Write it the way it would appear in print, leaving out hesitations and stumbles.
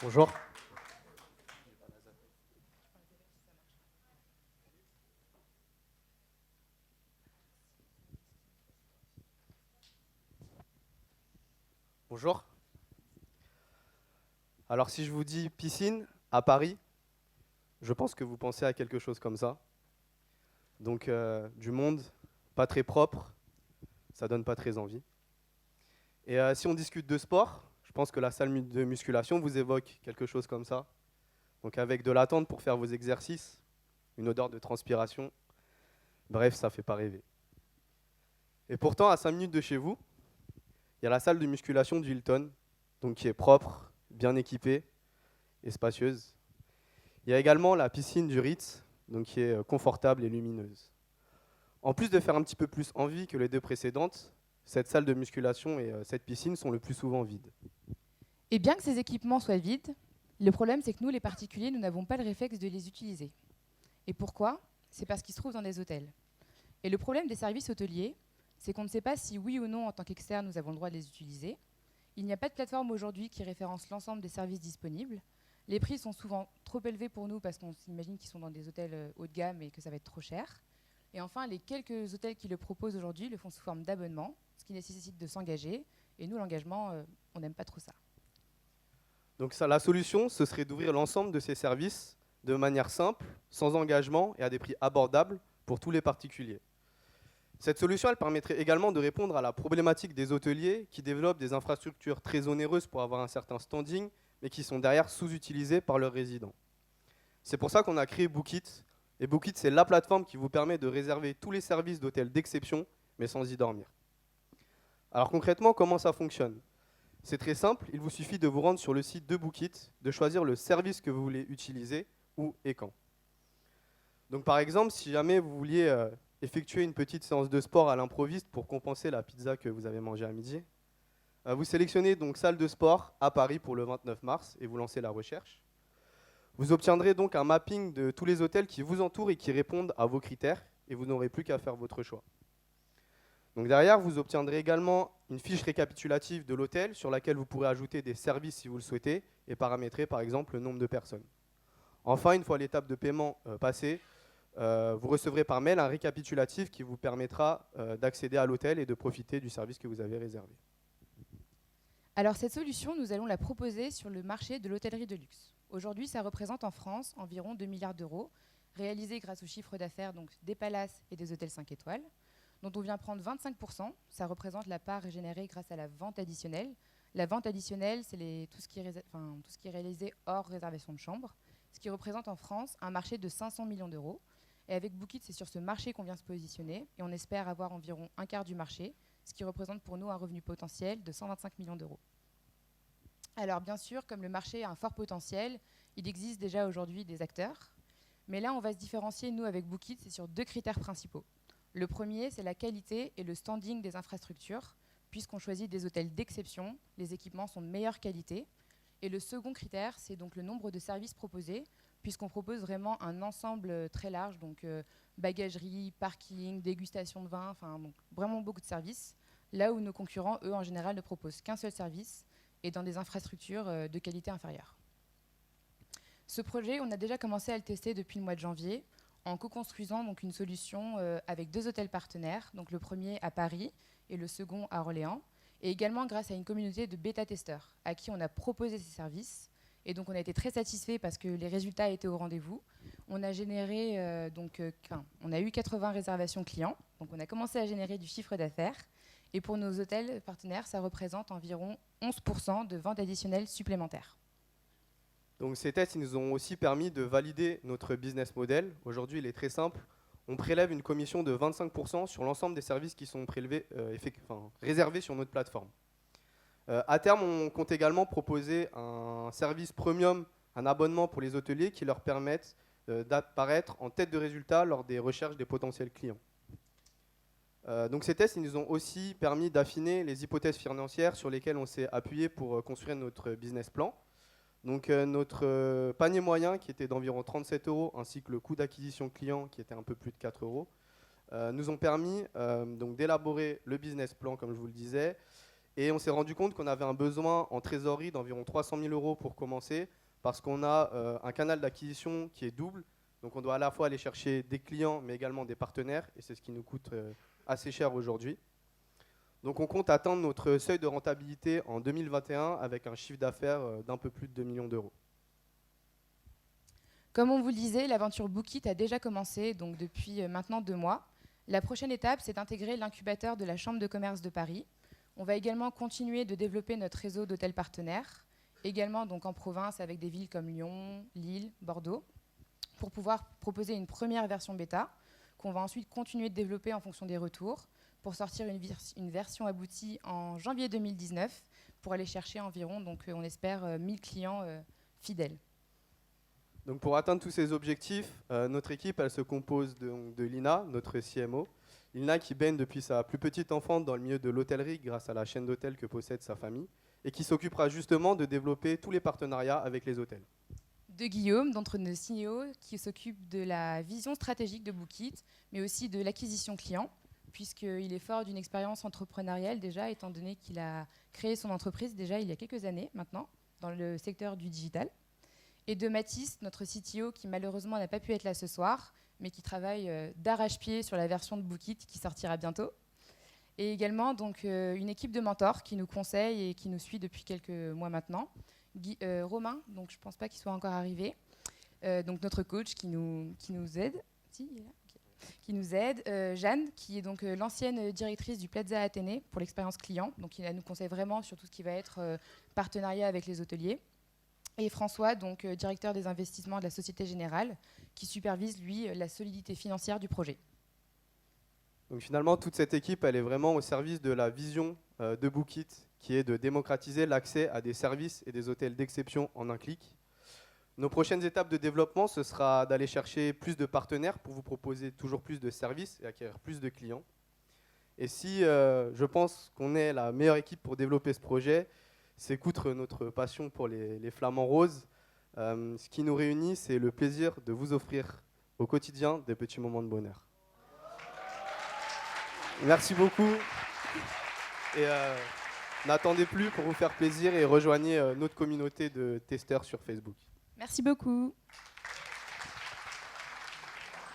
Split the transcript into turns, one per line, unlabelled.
Bonjour. Bonjour. Alors si je vous dis piscine à Paris, je pense que vous pensez à quelque chose comme ça. Donc du monde, pas très propre, ça donne pas très envie. Et si on discute de sport, je pense que la salle de musculation vous évoque quelque chose comme ça. Donc avec de l'attente pour faire vos exercices, une odeur de transpiration, bref, ça fait pas rêver. Et pourtant, à 5 minutes de chez vous, il y a la salle de musculation du Hilton, donc qui est propre, bien équipée et spacieuse. Il y a également la piscine du Ritz, donc qui est confortable et lumineuse. En plus de faire un petit peu plus envie que les deux précédentes, cette salle de musculation et cette piscine sont le plus souvent vides.
Et bien que ces équipements soient vides, le problème c'est que nous, les particuliers, nous n'avons pas le réflexe de les utiliser. Et pourquoi? C'est parce qu'ils se trouvent dans des hôtels. Et le problème des services hôteliers, c'est qu'on ne sait pas si oui ou non, en tant qu'externe, nous avons le droit de les utiliser. Il n'y a pas de plateforme aujourd'hui qui référence l'ensemble des services disponibles. Les prix sont souvent trop élevés pour nous parce qu'on s'imagine qu'ils sont dans des hôtels haut de gamme et que ça va être trop cher. Et enfin, les quelques hôtels qui le proposent aujourd'hui le font sous forme d'abonnement, ce qui nécessite de s'engager. Et nous, l'engagement, on n'aime pas trop ça.
Donc ça, la solution, ce serait d'ouvrir l'ensemble de ces services de manière simple, sans engagement et à des prix abordables pour tous les particuliers. Cette solution, elle permettrait également de répondre à la problématique des hôteliers qui développent des infrastructures très onéreuses pour avoir un certain standing, mais qui sont derrière sous-utilisées par leurs résidents. C'est pour ça qu'on a créé Bookit. Et Bookit, c'est la plateforme qui vous permet de réserver tous les services d'hôtels d'exception, mais sans y dormir. Alors concrètement, comment ça fonctionne? C'est très simple, il vous suffit de vous rendre sur le site de Bookit, de choisir le service que vous voulez utiliser, où et quand. Donc par exemple, si jamais vous vouliez effectuer une petite séance de sport à l'improviste pour compenser la pizza que vous avez mangée à midi, vous sélectionnez donc salle de sport à Paris pour le 29 mars et vous lancez la recherche. Vous obtiendrez donc un mapping de tous les hôtels qui vous entourent et qui répondent à vos critères et vous n'aurez plus qu'à faire votre choix. Donc derrière, vous obtiendrez également une fiche récapitulative de l'hôtel sur laquelle vous pourrez ajouter des services si vous le souhaitez et paramétrer par exemple le nombre de personnes. Enfin, une fois l'étape de paiement passée, vous recevrez par mail un récapitulatif qui vous permettra d'accéder à l'hôtel et de profiter du service que vous avez réservé.
Alors cette solution, nous allons la proposer sur le marché de l'hôtellerie de luxe. Aujourd'hui, ça représente en France environ 2 milliards d'euros, réalisés grâce au chiffre d'affaires donc des palaces et des hôtels 5 étoiles, dont on vient prendre 25%. Ça représente la part générée grâce à la vente additionnelle. La vente additionnelle, c'est tout ce qui est réalisé hors réservation de chambre, ce qui représente en France un marché de 500 millions d'euros. Et avec Bookit, c'est sur ce marché qu'on vient se positionner et on espère avoir environ un quart du marché, ce qui représente pour nous un revenu potentiel de 125 millions d'euros. Alors bien sûr, comme le marché a un fort potentiel, il existe déjà aujourd'hui des acteurs. Mais là, on va se différencier, nous, avec Bookit, c'est sur deux critères principaux. Le premier, c'est la qualité et le standing des infrastructures. Puisqu'on choisit des hôtels d'exception, les équipements sont de meilleure qualité. Et le second critère, c'est donc le nombre de services proposés, puisqu'on propose vraiment un ensemble très large, donc bagagerie, parking, dégustation de vin, enfin donc vraiment beaucoup de services, là où nos concurrents, eux, en général, ne proposent qu'un seul service et dans des infrastructures de qualité inférieure. Ce projet, on a déjà commencé à le tester depuis le mois de janvier, en co-construisant donc une solution avec deux hôtels partenaires, donc le premier à Paris et le second à Orléans, et également grâce à une communauté de bêta-testeurs à qui on a proposé ces services. Et donc on a été très satisfaits parce que les résultats étaient au rendez-vous. On a généré on a eu 80 réservations clients, donc on a commencé à générer du chiffre d'affaires. Et pour nos hôtels partenaires, ça représente environ 11% de ventes additionnelles supplémentaires.
Donc ces tests ils nous ont aussi permis de valider notre business model. Aujourd'hui, il est très simple. On prélève une commission de 25% sur l'ensemble des services qui sont réservés sur notre plateforme. À terme, on compte également proposer un service premium, un abonnement pour les hôteliers qui leur permettent d'apparaître en tête de résultat lors des recherches des potentiels clients. Donc ces tests ils nous ont aussi permis d'affiner les hypothèses financières sur lesquelles on s'est appuyé pour construire notre business plan. Donc notre panier moyen qui était d'environ 37 euros ainsi que le coût d'acquisition client qui était un peu plus de 4 euros nous ont permis donc d'élaborer le business plan comme je vous le disais Et on s'est rendu compte qu'on avait un besoin en trésorerie d'environ 300 000 euros pour commencer, parce qu'on a un canal d'acquisition qui est double. Donc on doit à la fois aller chercher des clients, mais également des partenaires, et c'est ce qui nous coûte assez cher aujourd'hui. Donc on compte atteindre notre seuil de rentabilité en 2021 avec un chiffre d'affaires d'un peu plus de 2 millions d'euros.
Comme on vous le disait, l'aventure Bookit a déjà commencé, donc depuis maintenant 2 mois. La prochaine étape, c'est d'intégrer l'incubateur de la Chambre de commerce de Paris. On va également continuer de développer notre réseau d'hôtels partenaires, également donc en province avec des villes comme Lyon, Lille, Bordeaux, pour pouvoir proposer une première version bêta qu'on va ensuite continuer de développer en fonction des retours pour sortir une version aboutie en janvier 2019 pour aller chercher environ, donc on espère, 1000 clients fidèles.
Donc pour atteindre tous ces objectifs, notre équipe elle se compose de Lina, notre CMO. Lina qui baigne depuis sa plus petite enfance dans le milieu de l'hôtellerie grâce à la chaîne d'hôtels que possède sa famille et qui s'occupera justement de développer tous les partenariats avec les hôtels.
De Guillaume, d'entre nos CEO, qui s'occupe de la vision stratégique de Bookit, mais aussi de l'acquisition client, puisqu'il est fort d'une expérience entrepreneuriale déjà, étant donné qu'il a créé son entreprise déjà il y a quelques années maintenant, dans le secteur du digital. Et de Mathis, notre CTO, qui malheureusement n'a pas pu être là ce soir, mais qui travaille d'arrache-pied sur la version de Bookit qui sortira bientôt. Et également donc, une équipe de mentors qui nous conseille et qui nous suit depuis quelques mois maintenant. Romain, donc je ne pense pas qu'il soit encore arrivé, donc notre coach qui nous aide. Si, il est là. Okay. Qui nous aide. Jeanne, qui est donc l'ancienne directrice du Plaza Athénée pour l'expérience client. Donc elle nous conseille vraiment sur tout ce qui va être partenariat avec les hôteliers. Et François, donc directeur des investissements de la Société Générale, qui supervise, lui, la solidité financière du projet.
Donc finalement, toute cette équipe, elle est vraiment au service de la vision de Bookit, qui est de démocratiser l'accès à des services et des hôtels d'exception en un clic. Nos prochaines étapes de développement, ce sera d'aller chercher plus de partenaires pour vous proposer toujours plus de services et acquérir plus de clients. Et si je pense qu'on est la meilleure équipe pour développer ce projet, c'est qu'outre notre passion pour les flamants roses, ce qui nous réunit, c'est le plaisir de vous offrir au quotidien des petits moments de bonheur. Merci beaucoup. Et n'attendez plus pour vous faire plaisir et rejoignez notre communauté de testeurs sur Facebook.
Merci beaucoup.